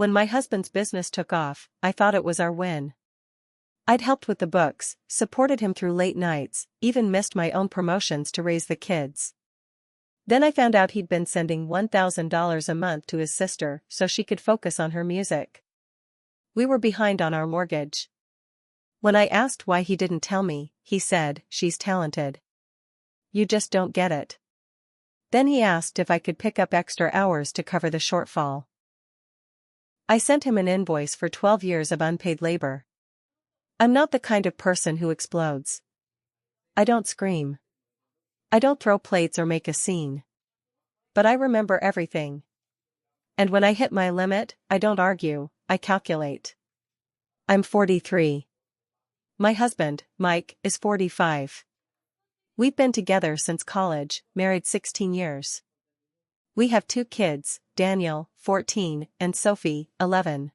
When my husband's business took off, I thought it was our win. I'd helped with the books, supported him through late nights, even missed my own promotions to raise the kids. Then I found out he'd been sending $1,000 a month to his sister so she could focus on her music. We were behind on our mortgage. When I asked why he didn't tell me, he said, "She's talented. You just don't get it." Then he asked if I could pick up extra hours to cover the shortfall. I sent him an invoice for 12 years of unpaid labor. I'm not the kind of person who explodes. I don't scream. I don't throw plates or make a scene. But I remember everything. And when I hit my limit, I don't argue, I calculate. I'm 43. My husband, Mike, is 45. We've been together since college, married 16 years. We have 2 kids, Daniel, 14, and Sophie, 11.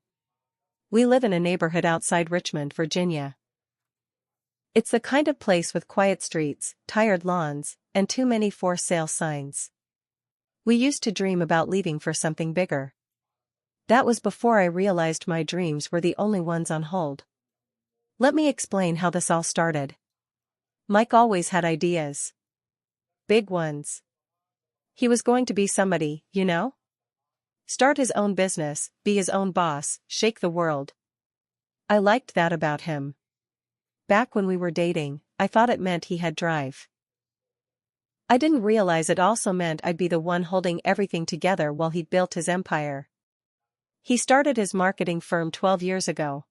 We live in a neighborhood outside Richmond, Virginia. It's the kind of place with quiet streets, tired lawns, and too many for sale signs. We used to dream about leaving for something bigger. That was before I realized my dreams were the only ones on hold. Let me explain how this all started. Mike always had ideas. Big ones. He was going to be somebody, you know? Start his own business, be his own boss, shake the world. I liked that about him. Back when we were dating, I thought it meant he had drive. I didn't realize it also meant I'd be the one holding everything together while he built his empire. He started his marketing firm 12 years ago.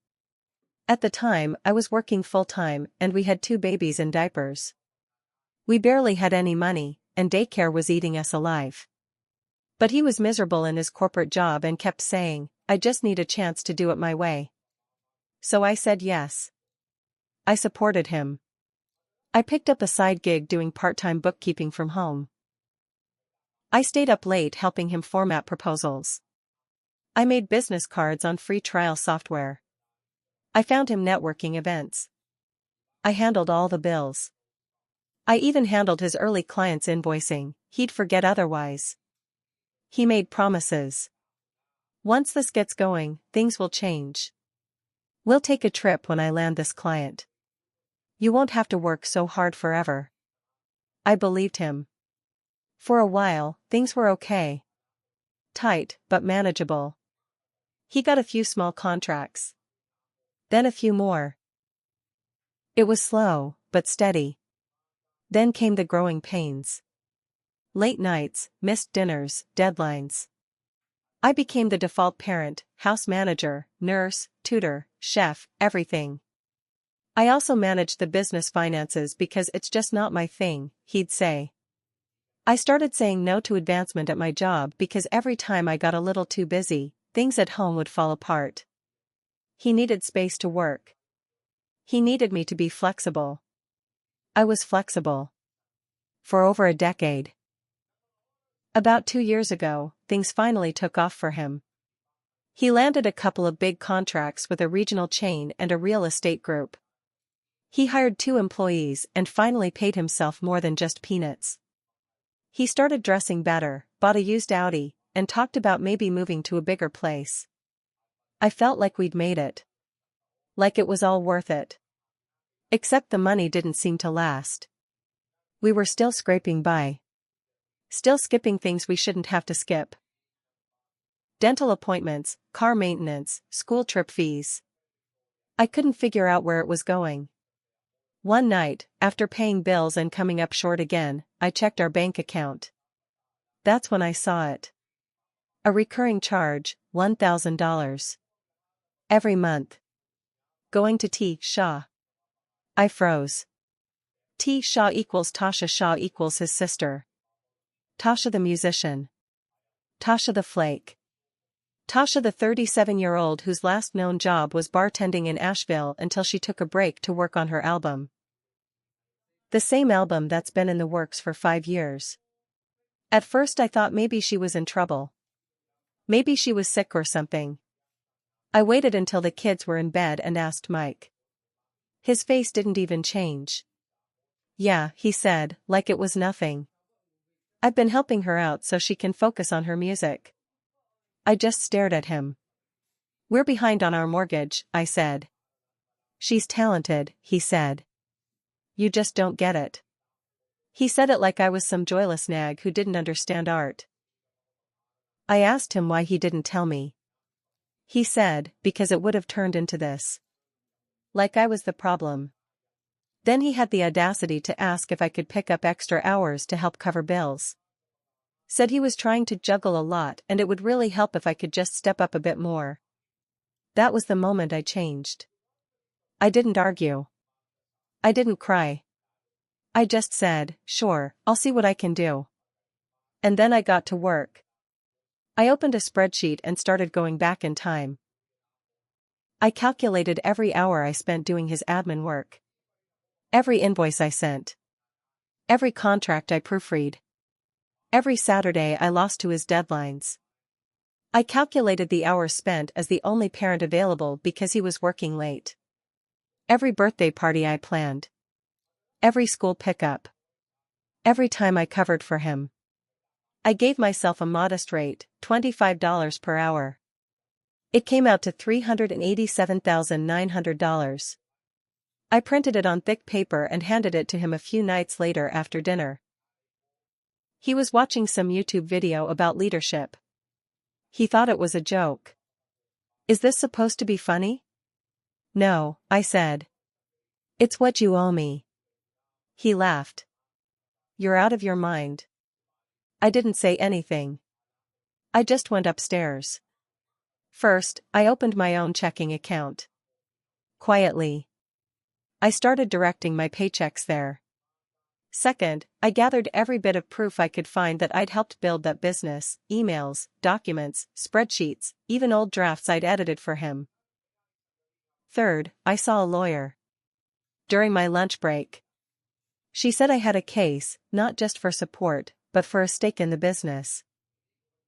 At the time, I was working full-time and we had 2 babies in diapers. We barely had any money, and daycare was eating us alive. But he was miserable in his corporate job and kept saying, "I just need a chance to do it my way." So I said yes. I supported him. I picked up a side gig doing part-time bookkeeping from home. I stayed up late helping him format proposals. I made business cards on free trial software. I found him networking events. I handled all the bills. I even handled his early clients' invoicing, he'd forget otherwise. He made promises. Once this gets going, things will change. We'll take a trip when I land this client. You won't have to work so hard forever. I believed him. For a while, things were okay. Tight, but manageable. He got a few small contracts. Then a few more. It was slow, but steady. Then came the growing pains. Late nights, missed dinners, deadlines. I became the default parent, house manager, nurse, tutor, chef, everything. I also managed the business finances because it's just not my thing, he'd say. I started saying no to advancement at my job because every time I got a little too busy, things at home would fall apart. He needed space to work. He needed me to be flexible. I was flexible. For over a decade. About 2 years ago, things finally took off for him. He landed a couple of big contracts with a regional chain and a real estate group. He hired 2 employees and finally paid himself more than just peanuts. He started dressing better, bought a used Audi, and talked about maybe moving to a bigger place. I felt like we'd made it. Like it was all worth it. Except the money didn't seem to last. We were still scraping by. Still skipping things we shouldn't have to skip. Dental appointments, car maintenance, school trip fees. I couldn't figure out where it was going. One night, after paying bills and coming up short again, I checked our bank account. That's when I saw it. A recurring charge, $1,000. Every month. Going to T. Shaw. I froze. T. Shaw equals Tasha Shaw equals his sister. Tasha the musician. Tasha the flake. Tasha the 37-year-old whose last known job was bartending in Asheville until she took a break to work on her album. The same album that's been in the works for 5 years. At first I thought maybe she was in trouble. Maybe she was sick or something. I waited until the kids were in bed and asked Mike. His face didn't even change. Yeah, he said, like it was nothing. I've been helping her out so she can focus on her music. I just stared at him. We're behind on our mortgage, I said. She's talented, he said. You just don't get it. He said it like I was some joyless nag who didn't understand art. I asked him why he didn't tell me. He said, because it would have turned into this. Like I was the problem. Then he had the audacity to ask if I could pick up extra hours to help cover bills. Said he was trying to juggle a lot and it would really help if I could just step up a bit more. That was the moment I changed. I didn't argue. I didn't cry. I just said, sure, I'll see what I can do. And then I got to work. I opened a spreadsheet and started going back in time. I calculated every hour I spent doing his admin work. Every invoice I sent. Every contract I proofread. Every Saturday I lost to his deadlines. I calculated the hours spent as the only parent available because he was working late. Every birthday party I planned. Every school pickup. Every time I covered for him. I gave myself a modest rate, $25 per hour. It came out to $387,900. I printed it on thick paper and handed it to him a few nights later after dinner. He was watching some YouTube video about leadership. He thought it was a joke. Is this supposed to be funny? No, I said. It's what you owe me. He laughed. You're out of your mind. I didn't say anything. I just went upstairs. First, I opened my own checking account. Quietly. I started directing my paychecks there. Second, I gathered every bit of proof I could find that I'd helped build that business, emails, documents, spreadsheets, even old drafts I'd edited for him. Third, I saw a lawyer. During my lunch break. She said I had a case, not just for support, but for a stake in the business.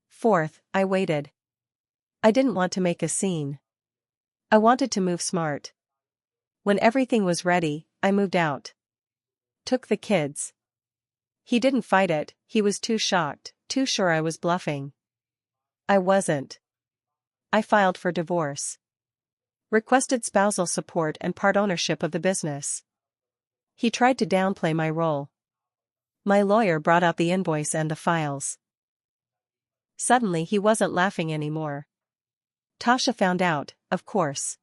Fourth, I waited. I didn't want to make a scene. I wanted to move smart. When everything was ready, I moved out. Took the kids. He didn't fight it, he was too shocked, too sure I was bluffing. I wasn't. I filed for divorce. Requested spousal support and part ownership of the business. He tried to downplay my role. My lawyer brought out the invoice and the files. Suddenly he wasn't laughing anymore. Tasha found out, of course.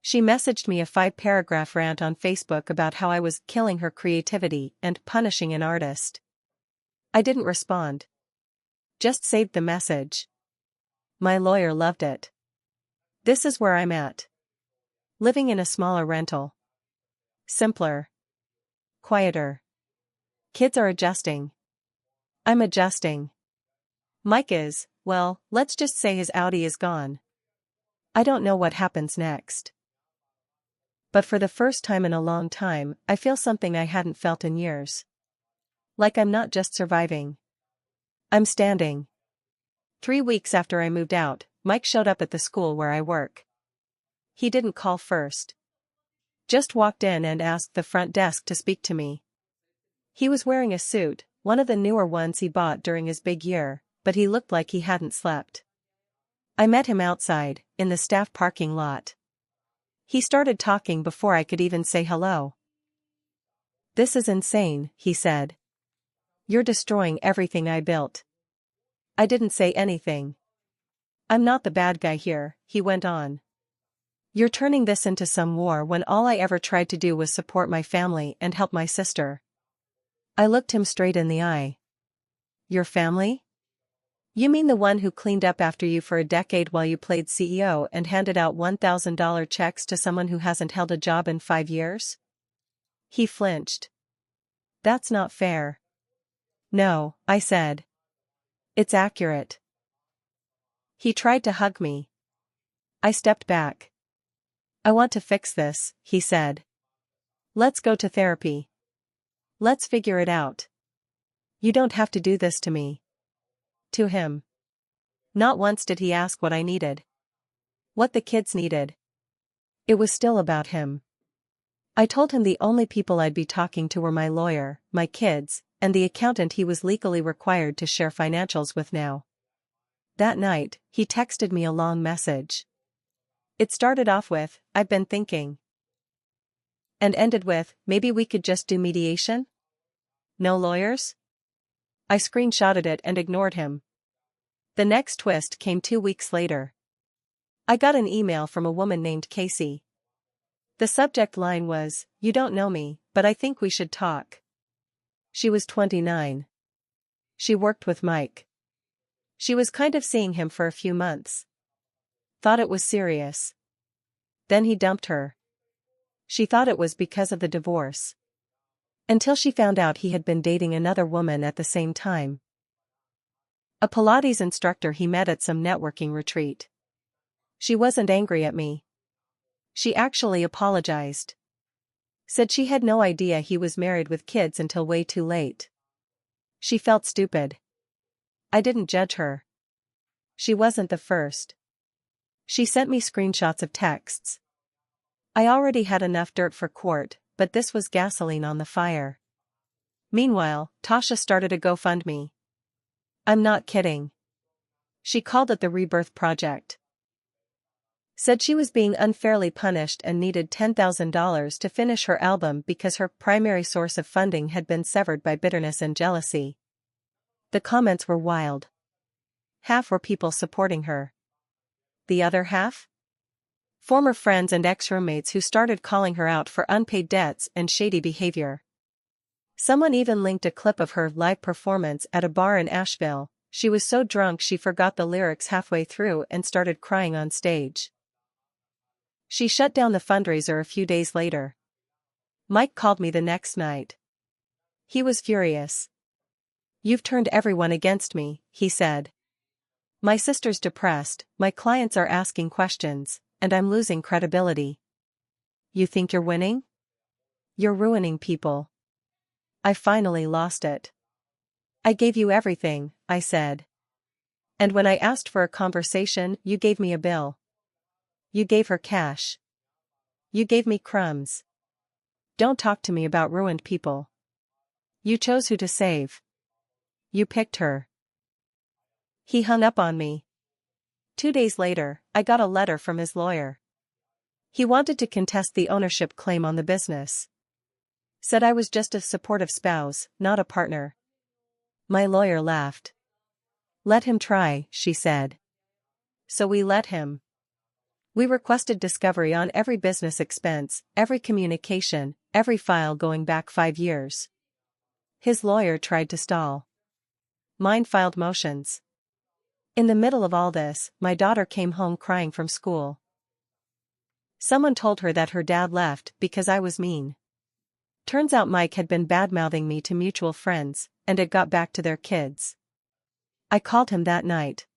She messaged me a 5-paragraph rant on Facebook about how I was killing her creativity and punishing an artist. I didn't respond. Just saved the message. My lawyer loved it. This is where I'm at. Living in a smaller rental. Simpler. Quieter. Kids are adjusting. I'm adjusting. Mike is, well, let's just say his Audi is gone. I don't know what happens next. But for the first time in a long time, I feel something I hadn't felt in years. Like I'm not just surviving. I'm standing. 3 weeks after I moved out, Mike showed up at the school where I work. He didn't call first. Just walked in and asked the front desk to speak to me. He was wearing a suit, one of the newer ones he bought during his big year, but he looked like he hadn't slept. I met him outside, in the staff parking lot. He started talking before I could even say hello. This is insane, he said. You're destroying everything I built. I didn't say anything. I'm not the bad guy here, he went on. You're turning this into some war when all I ever tried to do was support my family and help my sister. I looked him straight in the eye. Your family? You mean the one who cleaned up after you for a decade while you played CEO and handed out $1,000 checks to someone who hasn't held a job in 5 years? He flinched. That's not fair. No, I said. It's accurate. He tried to hug me. I stepped back. I want to fix this, he said. Let's go to therapy. Let's figure it out. You don't have to do this to me. To him. Not once did he ask what I needed. What the kids needed. It was still about him. I told him the only people I'd be talking to were my lawyer, my kids, and the accountant he was legally required to share financials with now. That night, he texted me a long message. It started off with, "I've been thinking," and ended with, "Maybe we could just do mediation? No lawyers?" I screenshotted it and ignored him. The next twist came 2 weeks later. I got an email from a woman named Casey. The subject line was, "You don't know me, but I think we should talk." She was 29. She worked with Mike. She was kind of seeing him for a few months. Thought it was serious. Then he dumped her. She thought it was because of the divorce. Until she found out he had been dating another woman at the same time. A Pilates instructor he met at some networking retreat. She wasn't angry at me. She actually apologized. Said she had no idea he was married with kids until way too late. She felt stupid. I didn't judge her. She wasn't the first. She sent me screenshots of texts. I already had enough dirt for court, but this was gasoline on the fire. Meanwhile, Tasha started a GoFundMe. I'm not kidding. She called it the Rebirth Project. Said she was being unfairly punished and needed $10,000 to finish her album because her primary source of funding had been severed by bitterness and jealousy. The comments were wild. Half were people supporting her. The other half? Former friends and ex-roommates who started calling her out for unpaid debts and shady behavior. Someone even linked a clip of her live performance at a bar in Asheville. She was so drunk she forgot the lyrics halfway through and started crying on stage. She shut down the fundraiser a few days later. Mike called me the next night. He was furious. "You've turned everyone against me," he said. "My sister's depressed, my clients are asking questions, and I'm losing credibility. You think you're winning? You're ruining people." I finally lost it. "I gave you everything," I said. "And when I asked for a conversation, you gave me a bill. You gave her cash. You gave me crumbs. Don't talk to me about ruined people. You chose who to save. You picked her." He hung up on me. 2 days later, I got a letter from his lawyer. He wanted to contest the ownership claim on the business. Said I was just a supportive spouse, not a partner. My lawyer laughed. "Let him try," she said. So we let him. We requested discovery on every business expense, every communication, every file going back 5 years. His lawyer tried to stall. Mine filed motions. In the middle of all this, my daughter came home crying from school. Someone told her that her dad left because I was mean. Turns out Mike had been bad-mouthing me to mutual friends, and it got back to their kids. I called him that night.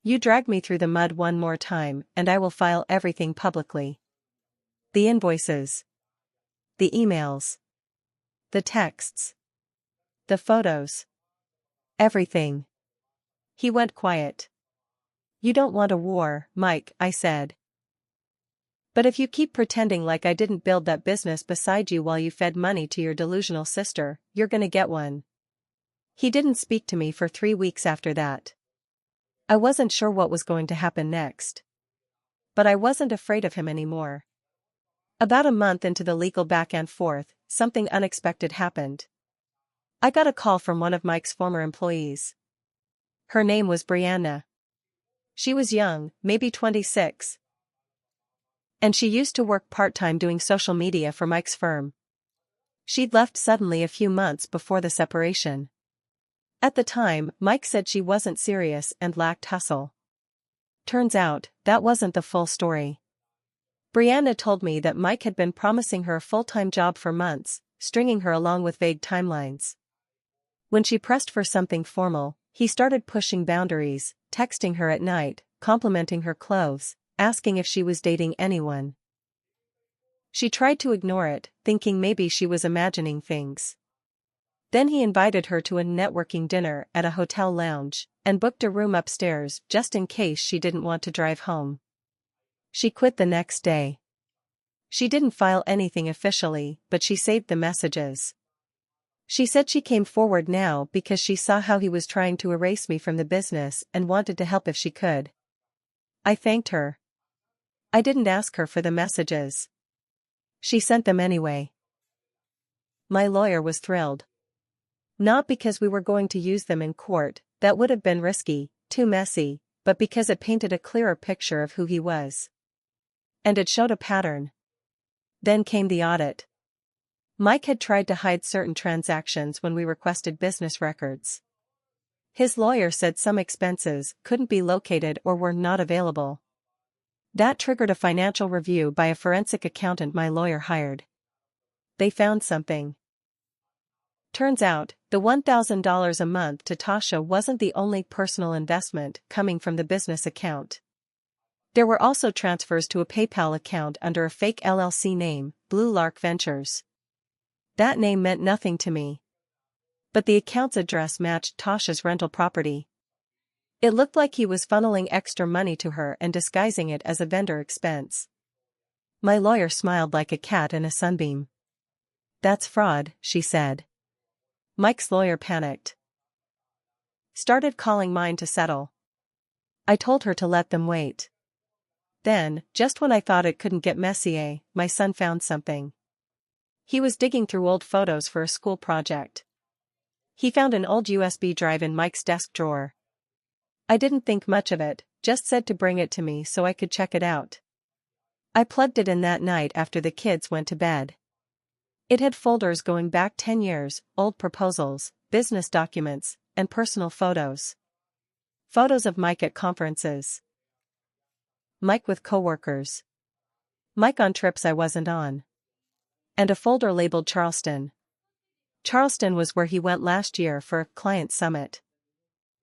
"You drag me through the mud one more time, and I will file everything publicly. The invoices. The emails. The texts. The photos. Everything." He went quiet. "You don't want a war, Mike," I said. "But if you keep pretending like I didn't build that business beside you while you fed money to your delusional sister, you're gonna get one." He didn't speak to me for 3 weeks after that. I wasn't sure what was going to happen next. But I wasn't afraid of him anymore. About a month into the legal back and forth, something unexpected happened. I got a call from one of Mike's former employees. Her name was Brianna. She was young, maybe 26. And she used to work part-time doing social media for Mike's firm. She'd left suddenly a few months before the separation. At the time, Mike said she wasn't serious and lacked hustle. Turns out, that wasn't the full story. Brianna told me that Mike had been promising her a full-time job for months, stringing her along with vague timelines. When she pressed for something formal, he started pushing boundaries, texting her at night, complimenting her clothes, asking if she was dating anyone. She tried to ignore it, thinking maybe she was imagining things. Then he invited her to a networking dinner at a hotel lounge, and booked a room upstairs just in case she didn't want to drive home. She quit the next day. She didn't file anything officially, but she saved the messages. She said she came forward now because she saw how he was trying to erase me from the business and wanted to help if she could. I thanked her. I didn't ask her for the messages. She sent them anyway. My lawyer was thrilled. Not because we were going to use them in court, that would have been risky, too messy, but because it painted a clearer picture of who he was. And it showed a pattern. Then came the audit. Mike had tried to hide certain transactions when we requested business records. His lawyer said some expenses couldn't be located or were not available. That triggered a financial review by a forensic accountant my lawyer hired. They found something. Turns out, the $1,000 a month to Tasha wasn't the only personal investment coming from the business account. There were also transfers to a PayPal account under a fake LLC name, Blue Lark Ventures. That name meant nothing to me. But the account's address matched Tasha's rental property. It looked like he was funneling extra money to her and disguising it as a vendor expense. My lawyer smiled like a cat in a sunbeam. "That's fraud," she said. Mike's lawyer panicked. Started calling mine to settle. I told her to let them wait. Then, just when I thought it couldn't get messier, my son found something. He was digging through old photos for a school project. He found an old USB drive in Mike's desk drawer. I didn't think much of it, just said to bring it to me so I could check it out. I plugged it in that night after the kids went to bed. It had folders going back 10 years, old proposals, business documents, and personal photos. Photos of Mike at conferences. Mike with coworkers. Mike on trips I wasn't on. And a folder labeled Charleston. Charleston was where he went last year for a client summit.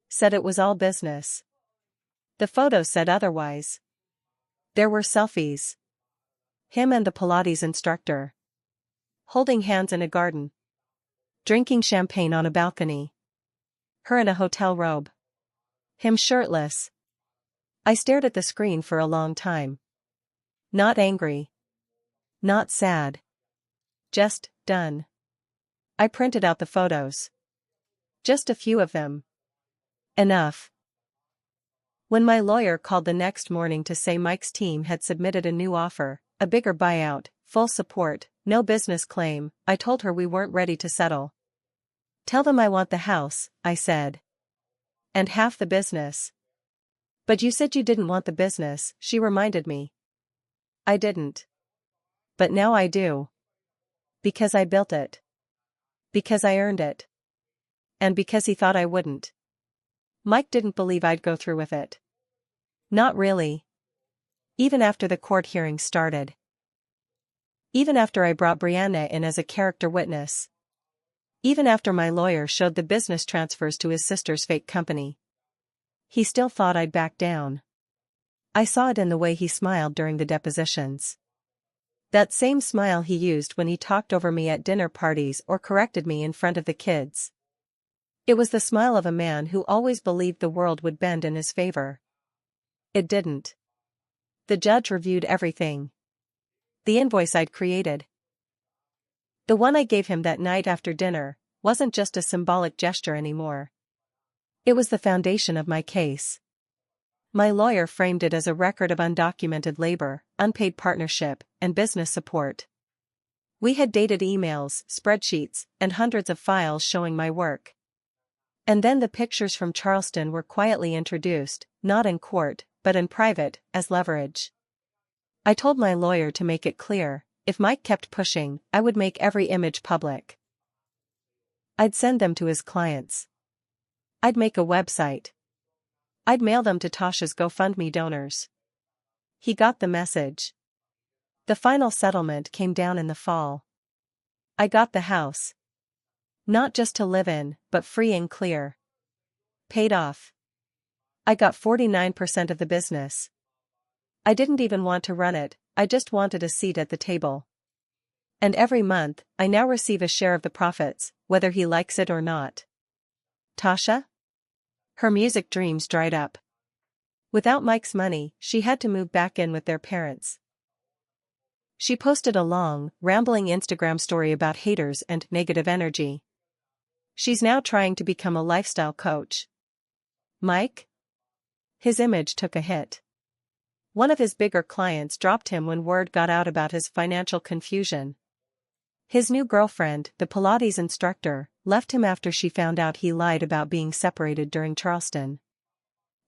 Said it was all business. The photo said otherwise. There were selfies. Him and the Pilates instructor. Holding hands in a garden. Drinking champagne on a balcony. Her in a hotel robe. Him shirtless. I stared at the screen for a long time. Not angry. Not sad. Just done. I printed out the photos. Just a few of them. Enough. When my lawyer called the next morning to say Mike's team had submitted a new offer, a bigger buyout, full support, no business claim, I told her we weren't ready to settle. "Tell them I want the house," I said. "And half the business." "But you said you didn't want the business," she reminded me. I didn't. But now I do. Because I built it. Because I earned it. And because he thought I wouldn't. Mike didn't believe I'd go through with it. Not really. Even after the court hearing started. Even after I brought Brianna in as a character witness. Even after my lawyer showed the business transfers to his sister's fake company. He still thought I'd back down. I saw it in the way he smiled during the depositions. That same smile he used when he talked over me at dinner parties or corrected me in front of the kids. It was the smile of a man who always believed the world would bend in his favor. It didn't. The judge reviewed everything. The invoice I'd created. The one I gave him that night after dinner wasn't just a symbolic gesture anymore. It was the foundation of my case. My lawyer framed it as a record of undocumented labor, unpaid partnership, and business support. We had dated emails, spreadsheets, and hundreds of files showing my work. And then the pictures from Charleston were quietly introduced, not in court, but in private, as leverage. I told my lawyer to make it clear, if Mike kept pushing, I would make every image public. I'd send them to his clients. I'd make a website. I'd mail them to Tasha's GoFundMe donors. He got the message. The final settlement came down in the fall. I got the house. Not just to live in, but free and clear. Paid off. I got 49% of the business. I didn't even want to run it, I just wanted a seat at the table. And every month, I now receive a share of the profits, whether he likes it or not. Tasha? Her music dreams dried up. Without Mike's money, she had to move back in with their parents. She posted a long, rambling Instagram story about haters and negative energy. She's now trying to become a lifestyle coach. Mike? His image took a hit. One of his bigger clients dropped him when word got out about his financial confusion. His new girlfriend, the Pilates instructor, left him after she found out he lied about being separated during Charleston.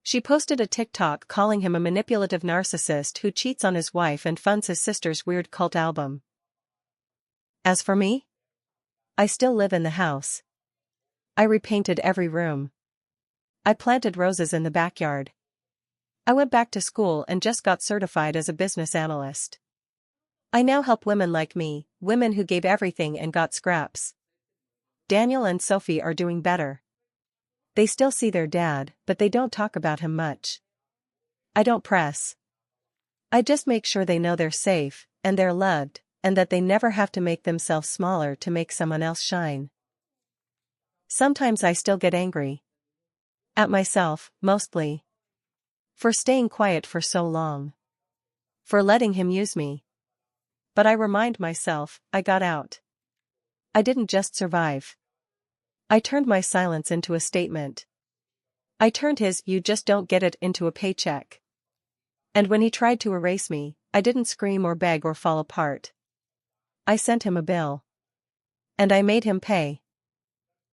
She posted a TikTok calling him a manipulative narcissist who cheats on his wife and funds his sister's weird cult album. As for me, I still live in the house. I repainted every room. I planted roses in the backyard. I went back to school and just got certified as a business analyst. I now help women like me, women who gave everything and got scraps. Daniel and Sophie are doing better. They still see their dad, but they don't talk about him much. I don't press. I just make sure they know they're safe, and they're loved, and that they never have to make themselves smaller to make someone else shine. Sometimes I still get angry. At myself, mostly. For staying quiet for so long. For letting him use me. But I remind myself, I got out. I didn't just survive. I turned my silence into a statement. I turned his "you just don't get it" into a paycheck. And when he tried to erase me, I didn't scream or beg or fall apart. I sent him a bill. And I made him pay.